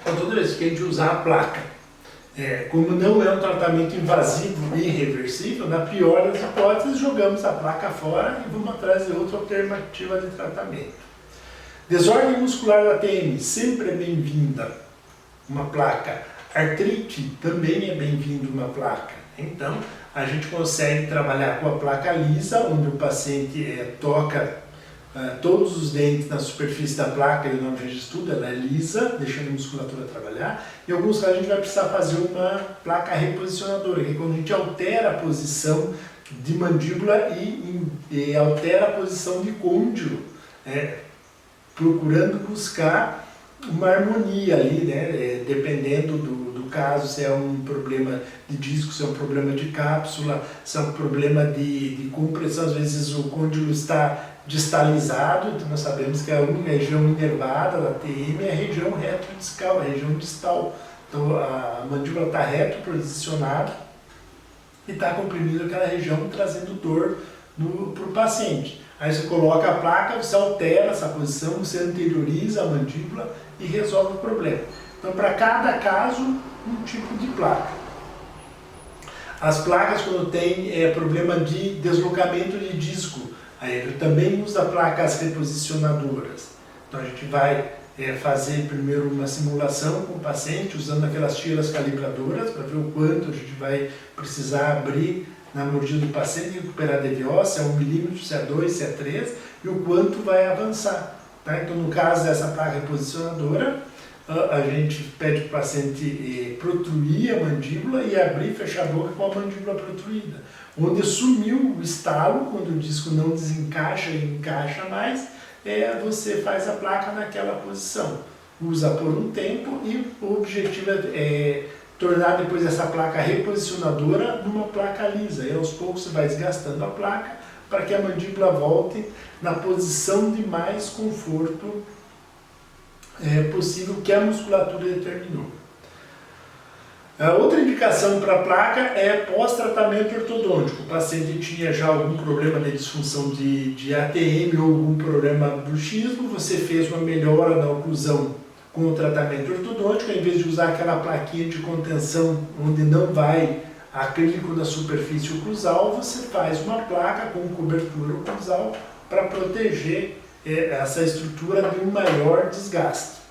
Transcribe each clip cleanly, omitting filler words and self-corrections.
Então, toda vez que a gente usar a placa, como não é um tratamento invasivo e irreversível, na pior das hipóteses, jogamos a placa fora e vamos atrás de outra alternativa de tratamento. Desordem muscular da TM, sempre é bem-vinda uma placa. Artrite, também é bem-vindo uma placa. Então, a gente consegue trabalhar com a placa lisa, onde o paciente toca todos os dentes na superfície da placa, ele não veja estudo, ela é lisa, deixando a musculatura trabalhar. Em alguns casos a gente vai precisar fazer uma placa reposicionadora, que é quando a gente altera a posição de mandíbula e altera a posição de côndilo, procurando buscar uma harmonia ali, né? Dependendo do caso, se é um problema de disco, se é um problema de cápsula, se é um problema de compressão, às vezes o côndilo está distalizado, então nós sabemos que a única região inervada da TM é a região retrodiscal, a região distal. Então a mandíbula está retroposicionada e está comprimindo aquela região, trazendo dor para o paciente. Aí você coloca a placa, você altera essa posição, você anterioriza a mandíbula e resolve o problema. Então, para cada caso, um tipo de placa. As placas, quando tem problema de deslocamento de disco, aí ele também usa placas reposicionadoras. Então, a gente vai fazer primeiro uma simulação com o paciente, usando aquelas tiras calibradoras, para ver o quanto a gente vai precisar abrir na mordida do paciente, recuperar a DVO, se é 1 milímetro, se é 2, se é 3, e o quanto vai avançar. Tá? Então, no caso dessa placa reposicionadora, a gente pede para o paciente protruir a mandíbula e abrir e fechar a boca com a mandíbula protruída. Onde sumiu o estalo, quando o disco não desencaixa e encaixa mais, você faz a placa naquela posição. Usa por um tempo e o objetivo é tornar depois essa placa reposicionadora numa placa lisa. E aos poucos você vai desgastando a placa para que a mandíbula volte na posição de mais conforto possível que a musculatura determinou. A outra indicação para a placa é pós-tratamento ortodôntico. O paciente tinha já algum problema de disfunção de ATM ou algum problema bruxismo, você fez uma melhora na oclusão com o tratamento ortodôntico, em vez de usar aquela plaquinha de contenção onde não vai acrílico na superfície oclusal, você faz uma placa com cobertura oclusal para proteger essa estrutura de um maior desgaste.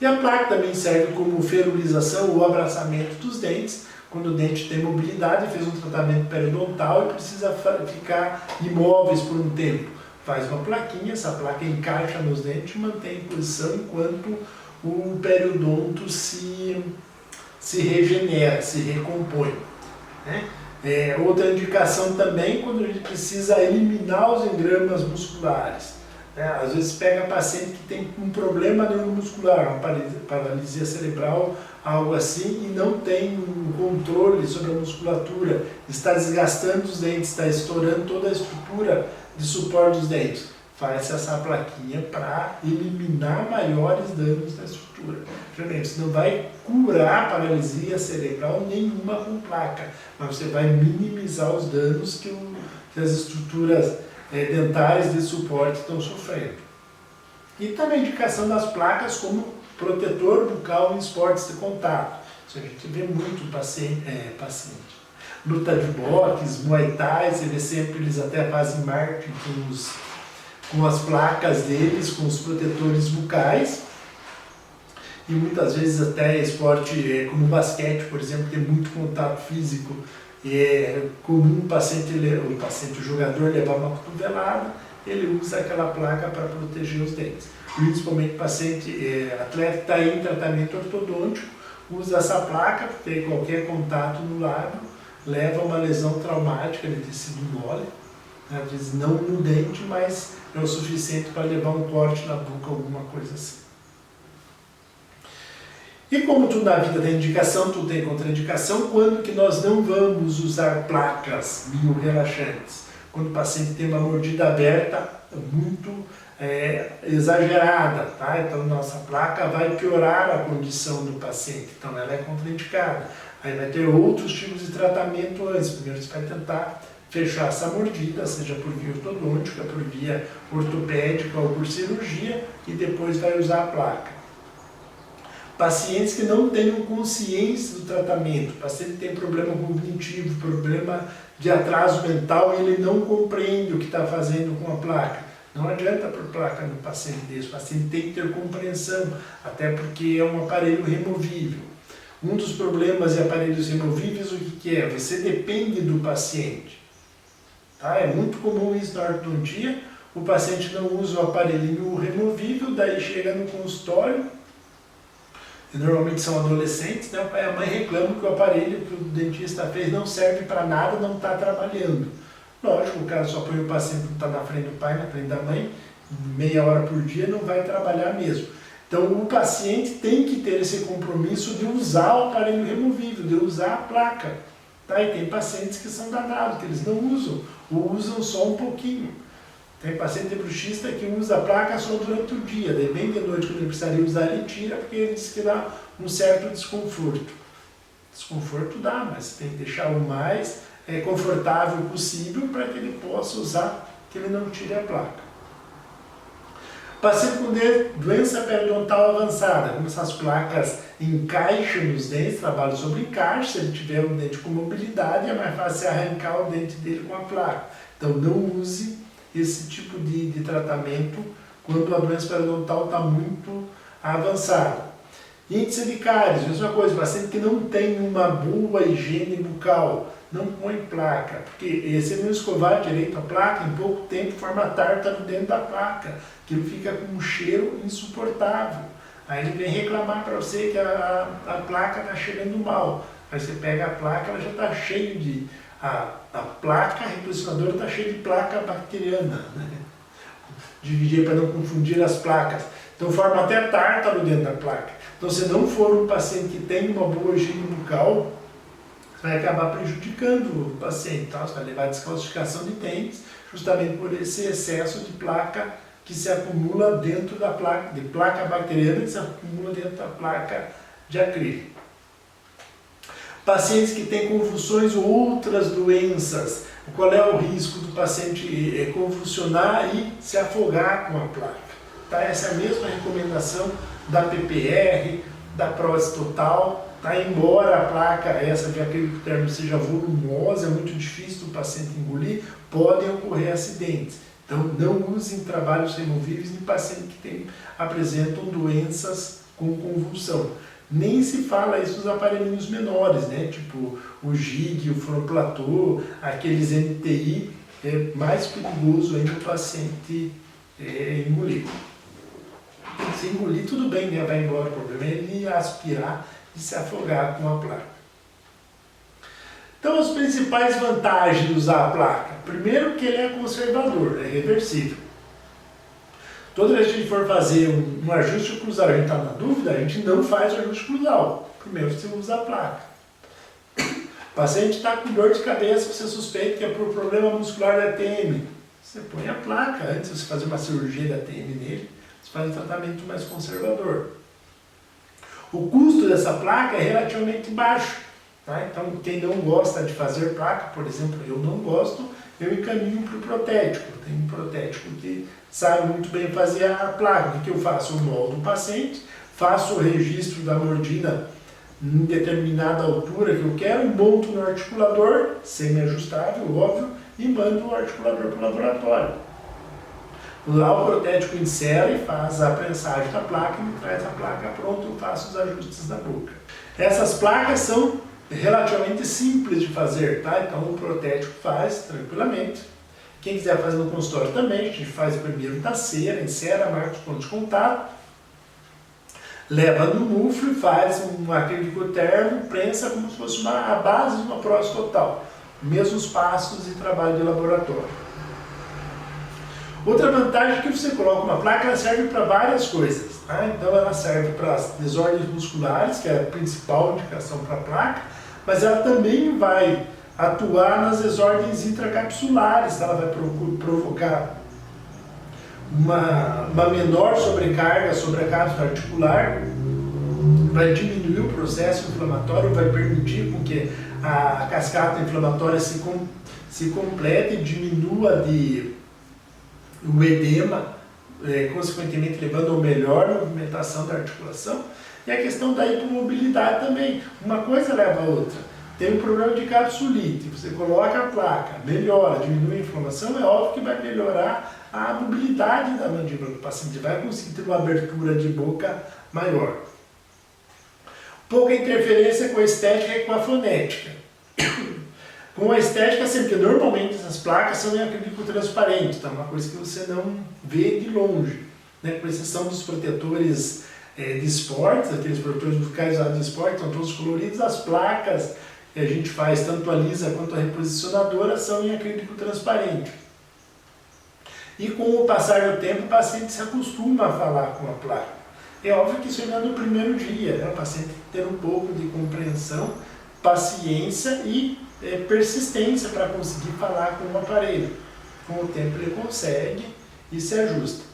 E a placa também serve como ferrulização ou abraçamento dos dentes, quando o dente tem mobilidade, fez um tratamento periodontal e precisa ficar imóveis por um tempo. Faz uma plaquinha, essa placa encaixa nos dentes e mantém em posição enquanto o periodonto se regenera, se recompõe. Outra indicação também quando a gente precisa eliminar os engramas musculares. Às vezes pega paciente que tem um problema neuromuscular, uma paralisia cerebral, algo assim, e não tem um controle sobre a musculatura, está desgastando os dentes, está estourando toda a estrutura de suporte dos dentes. Faz essa plaquinha para eliminar maiores danos da estrutura. Você não vai curar a paralisia cerebral nenhuma com placa, mas você vai minimizar os danos que as estruturas dentárias de suporte estão sofrendo. E também a indicação das placas como protetor bucal em esportes de contato. Isso a gente vê muito paciente. Luta de boxe, muay thai, você vê sempre eles até fazem marketing com as placas deles, com os protetores bucais. E muitas vezes até esporte como basquete, por exemplo, tem muito contato físico. É comum o jogador levar uma cotovelada, ele usa aquela placa para proteger os dentes. Principalmente o paciente, atleta que está em tratamento ortodôntico, usa essa placa, porque qualquer contato no lábio leva a uma lesão traumática de tecido mole, às vezes não no dente, mas é o suficiente para levar um corte na boca, alguma coisa assim. E como tudo na vida tem indicação, tudo tem contraindicação, quando que nós não vamos usar placas mio-relaxantes? Quando o paciente tem uma mordida aberta muito exagerada, tá? Então nossa placa vai piorar a condição do paciente, então ela é contraindicada. Aí vai ter outros tipos de tratamento antes. Primeiro você vai tentar fechar essa mordida, seja por via ortodôntica, por via ortopédica ou por cirurgia, e depois vai usar a placa. Pacientes que não tenham consciência do tratamento, o paciente tem problema cognitivo, problema de atraso mental e ele não compreende o que está fazendo com a placa. Não adianta pôr placa no paciente desse, o paciente tem que ter compreensão, até porque é um aparelho removível. Um dos problemas de aparelhos removíveis, o que é? Você depende do paciente. Tá? É muito comum isso na ortodontia, o paciente não usa o aparelhinho removível, daí chega no consultório, e normalmente são adolescentes, né? O pai e a mãe reclamam que o aparelho que o dentista fez não serve para nada, não está trabalhando. Lógico, o cara só põe o paciente que está na frente do pai, na frente da mãe, meia hora por dia, não vai trabalhar mesmo. Então o paciente tem que ter esse compromisso de usar o aparelho removível, de usar a placa. Tá? E tem pacientes que são danados, que eles não usam, ou usam só um pouquinho. Tem paciente bruxista que usa a placa só durante o dia, daí bem de noite, quando ele precisaria usar, ele tira, porque ele diz que dá um certo desconforto. Desconforto dá, mas tem que deixar o mais confortável possível para que ele possa usar, que ele não tire a placa. Paciente com doença periodontal avançada, como essas placas encaixam nos dentes, trabalho sobre encaixe, se ele tiver um dente com mobilidade, é mais fácil arrancar o dente dele com a placa. Então não use esse tipo de tratamento quando a doença periodontal está muito avançada. Índice de cáries, mesma coisa, paciente que não tem uma boa higiene bucal, não põe placa, porque se ele não escovar direito a placa, em pouco tempo forma tártaro dentro da placa, que ele fica com um cheiro insuportável. Aí ele vem reclamar para você que a placa está cheirando mal. Aí você pega a placa, ela já está cheia de... A placa reposicionadora está cheia de placa bacteriana, né? Dividir para não confundir as placas. Então forma até tártaro dentro da placa. Então se não for um paciente que tem uma boa higiene bucal, você vai acabar prejudicando o paciente, tá? Você vai levar a descalcificação de dentes, justamente por esse excesso de placa que se acumula dentro da placa, de placa bacteriana que se acumula dentro da placa de acrílico. Pacientes que têm convulsões ou outras doenças, qual é o risco do paciente convulsionar e se afogar com a placa? Tá? Essa é a mesma recomendação da PPR, da prótese total, tá? Embora a placa essa de acrílico térmico seja volumosa, é muito difícil do paciente engolir, podem ocorrer acidentes. Então não usem trabalhos removíveis em pacientes que apresentam doenças com convulsão. Nem se fala isso nos aparelhinhos menores, né? Tipo o GIG, o Fronplatô, aqueles NTI, é mais perigoso ainda o paciente engolir. Se engolir, tudo bem, né? Vai embora, o problema é ele aspirar e se afogar com a placa. Então, as principais vantagens de usar a placa. Primeiro, que ele é conservador, é reversível. Toda vez que a gente for fazer um ajuste oclusal, a gente está na dúvida, a gente não faz o ajuste oclusal. Primeiro você usa a placa. O paciente está com dor de cabeça, você suspeita que é por problema muscular da ATM. Você põe a placa, antes de você fazer uma cirurgia da ATM nele, você faz um tratamento mais conservador. O custo dessa placa é relativamente baixo. Tá? Então, quem não gosta de fazer placa, por exemplo, eu não gosto, eu encaminho para o protético. Tem um protético que sabe muito bem fazer a placa. O que eu faço? Eu moldo o paciente, faço o registro da mordida em determinada altura que eu quero, monto no articulador, semi-ajustável, óbvio, e mando o articulador para o laboratório. Lá o protético insere e faz a prensagem da placa, me traz a placa pronta, eu faço os ajustes da boca. Essas placas são relativamente simples de fazer, tá? Então o protético faz tranquilamente. Quem quiser fazer no consultório também, a gente faz primeiro da cera, insera, marca os pontos de contato, leva no mufle, faz um acrílico termo, prensa como se fosse a base de uma prótese total. Mesmos passos de trabalho de laboratório. Outra vantagem é que você coloca uma placa, ela serve para várias coisas. Tá? Então ela serve para as desordens musculares, que é a principal indicação para a placa, mas ela também vai atuar nas desordens intracapsulares, ela vai provocar uma menor sobrecarga sobre a cápsula articular, vai diminuir o processo inflamatório, vai permitir com que a cascata inflamatória se complete e diminua o edema, consequentemente levando a melhor movimentação da articulação. E a questão da hipomobilidade também. Uma coisa leva a outra. Tem um problema de capsulite, você coloca a placa, melhora, diminui a inflamação, é óbvio que vai melhorar a mobilidade da mandíbula do paciente, vai conseguir ter uma abertura de boca maior. Pouca interferência com a estética e com a fonética. Com a estética, sempre, porque normalmente essas placas são em acrílico transparente, então é uma coisa que você não vê de longe, né? Com exceção dos protetores de esportes, aqueles protetores bucais usados de esporte, estão todos coloridos, as placas que a gente faz, tanto a lisa quanto a reposicionadora, são em acrílico transparente. E com o passar do tempo, o paciente se acostuma a falar com a placa. É óbvio que isso ainda é no primeiro dia, né? O paciente tem que ter um pouco de compreensão, paciência e persistência para conseguir falar com o aparelho. Com o tempo ele consegue e se ajusta.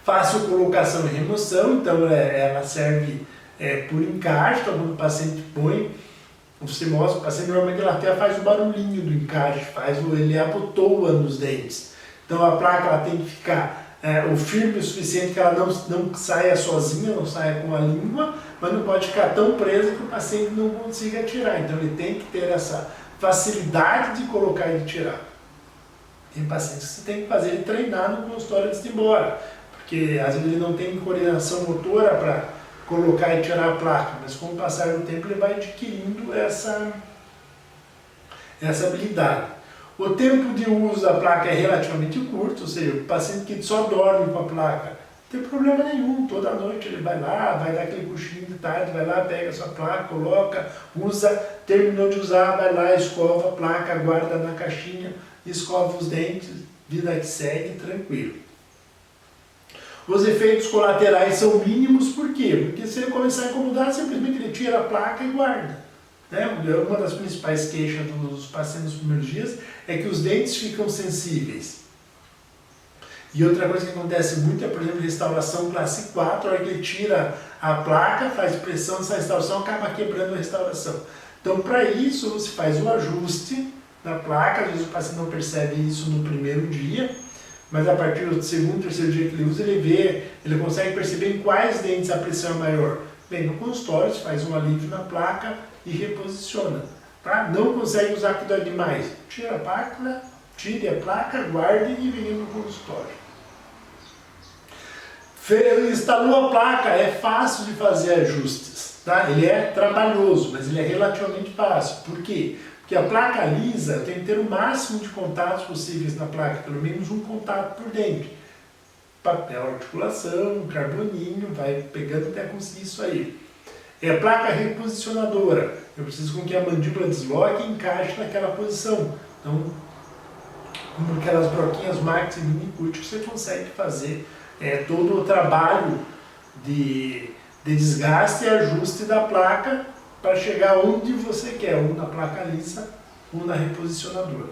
Fácil colocação e remoção, então ela serve por encaixe, então quando o paciente põe, você mostra, o paciente normalmente ela até faz o barulhinho do encaixe, ele abotoa nos dentes. Então a placa ela tem que ficar o firme o suficiente que ela não saia sozinha, não saia com a língua, mas não pode ficar tão presa que o paciente não consiga tirar. Então ele tem que ter essa facilidade de colocar e de tirar. Tem pacientes que você tem que fazer ele treinar no consultório antes de ir embora, porque às vezes ele não tem coordenação motora para colocar e tirar a placa, mas com o passar do tempo ele vai adquirindo essa habilidade. O tempo de uso da placa é relativamente curto, ou seja, o paciente que só dorme com a placa, não tem problema nenhum, toda noite ele vai lá, vai dar aquele cochilinho de tarde, vai lá, pega a sua placa, coloca, usa, terminou de usar, vai lá, escova a placa, guarda na caixinha, escova os dentes, vida que segue, tranquilo. Os efeitos colaterais são mínimos, por quê? Porque se ele começar a incomodar, simplesmente ele tira a placa e guarda. Uma das principais queixas dos pacientes nos primeiros dias é que os dentes ficam sensíveis. E outra coisa que acontece muito é, por exemplo, restauração classe 4, a hora que ele tira a placa, faz pressão nessa restauração, acaba quebrando a restauração. Então, para isso, você faz o ajuste da placa, às vezes o paciente não percebe isso no primeiro dia, mas a partir do segundo, terceiro dia que ele usa, ele consegue perceber em quais dentes a pressão é maior. Bem, no consultório, você faz um alívio na placa e reposiciona. Tá? Não consegue usar que dói demais. Tira a placa, tire a placa, guarde e venha no consultório. Instalou a placa, é fácil de fazer ajustes. Tá? Ele é trabalhoso, mas ele é relativamente fácil. Por quê? Porque a placa lisa, eu tenho que ter o máximo de contatos possíveis na placa, pelo menos um contato por dentro. Papel, articulação, carboninho, vai pegando até conseguir isso aí. É a placa reposicionadora. Eu preciso com que a mandíbula desloque e encaixe naquela posição. Então, com aquelas broquinhas max e minicútil, você consegue fazer todo o trabalho de desgaste e ajuste da placa para chegar onde você quer, ou na placa lisa ou na reposicionadora.